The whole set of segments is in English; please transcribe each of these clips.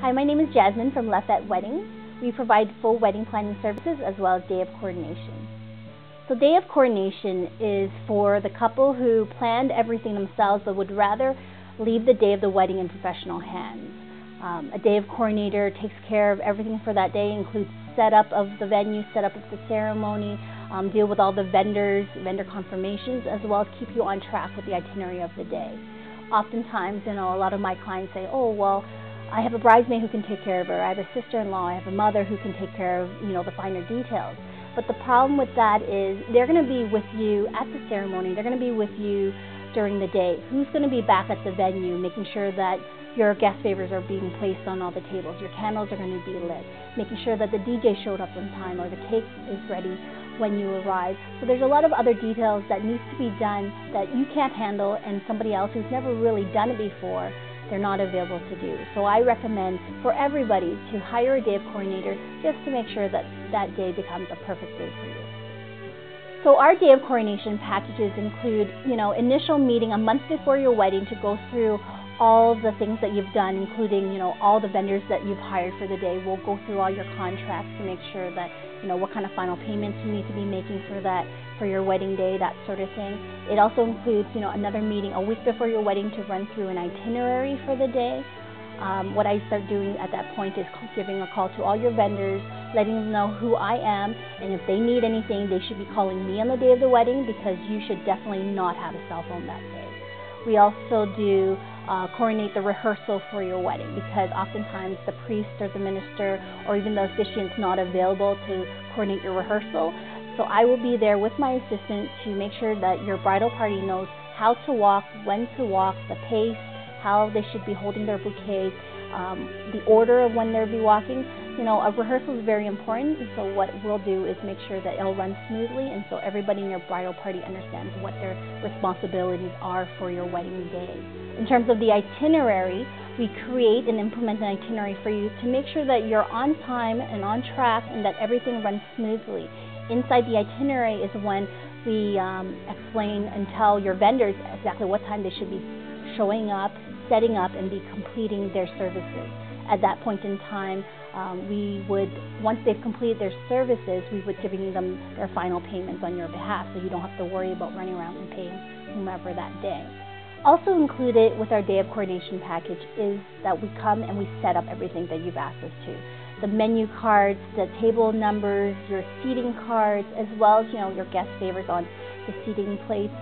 Hi, my name is Jasmine from Fete Weddings. We provide full wedding planning services as well as day of coordination. So day of coordination is for the couple who planned everything themselves but would rather leave the day of the wedding in professional hands. A day of coordinator takes care of everything for that day, includes setup of the venue, setup of the ceremony, deal with all the vendors, vendor confirmations, as well as keep you on track with the itinerary of the day. Oftentimes, a lot of my clients say, oh, well, I have a bridesmaid who can take care of her, I have a sister-in-law, I have a mother who can take care of, the finer details. But the problem with that is they're going to be with you at the ceremony, they're going to be with you during the day. Who's going to be back at the venue, making sure that your guest favors are being placed on all the tables, your candles are going to be lit, making sure that the DJ showed up on time or the cake is ready when you arrive. So there's a lot of other details that needs to be done that you can't handle, and somebody else who's never really done it before, they're not available to do. So I recommend for everybody to hire a day of coordinator just to make sure that that day becomes a perfect day for you. So our day of coordination packages include, initial meeting a month before your wedding to go through all the things that you've done, including, all the vendors that you've hired for the day. We'll go through all your contracts to make sure that, what kind of final payments you need to be making for your wedding day, that sort of thing. It also includes, another meeting a week before your wedding to run through an itinerary for the day. What I start doing at that point is giving a call to all your vendors, letting them know who I am, and if they need anything, they should be calling me on the day of the wedding, because you should definitely not have a cell phone that day. We also do coordinate the rehearsal for your wedding, because oftentimes the priest or the minister or even the officiant's not available to coordinate your rehearsal. So I will be there with my assistant to make sure that your bridal party knows how to walk, when to walk, the pace, how they should be holding their bouquet, the order of when they'll be walking. A rehearsal is very important, and so what we'll do is make sure that it'll run smoothly, and so everybody in your bridal party understands what their responsibilities are for your wedding day. In terms of the itinerary, we create and implement an itinerary for you to make sure that you're on time and on track and that everything runs smoothly. Inside the itinerary is when we explain and tell your vendors exactly what time they should be showing up, setting up, and be completing their services. At that point in time, once they've completed their services, we would giving them their final payments on your behalf, so you don't have to worry about running around and paying whomever that day. Also included with our day of coordination package is that we come and we set up everything that you've asked us to. The menu cards, the table numbers, your seating cards, as well as your guest favors on the seating plates.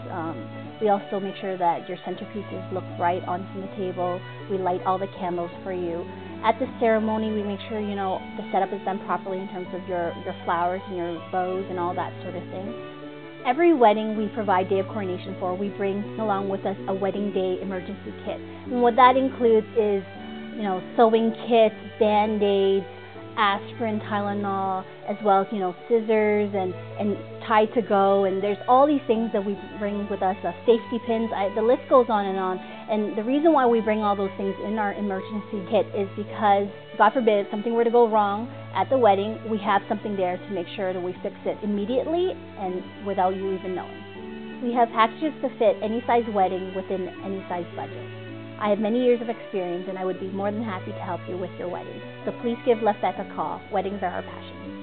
We also make sure that your centerpieces look right on the table. We light all the candles for you. At the ceremony, we make sure the setup is done properly in terms of your flowers and your bows and all that sort of thing. Every wedding we provide day of coordination for, we bring along with us a wedding day emergency kit. And what that includes is, sewing kits, Band-Aids, aspirin, Tylenol, as well as, scissors and Tide to go, and there's all these things that we bring with us, safety pins, the list goes on. And the reason why we bring all those things in our emergency kit is because, God forbid, if something were to go wrong at the wedding, we have something there to make sure that we fix it immediately and without you even knowing. We have packages to fit any size wedding within any size budget. I have many years of experience, and I would be more than happy to help you with your wedding. So please give Fete a call. Weddings are our passion.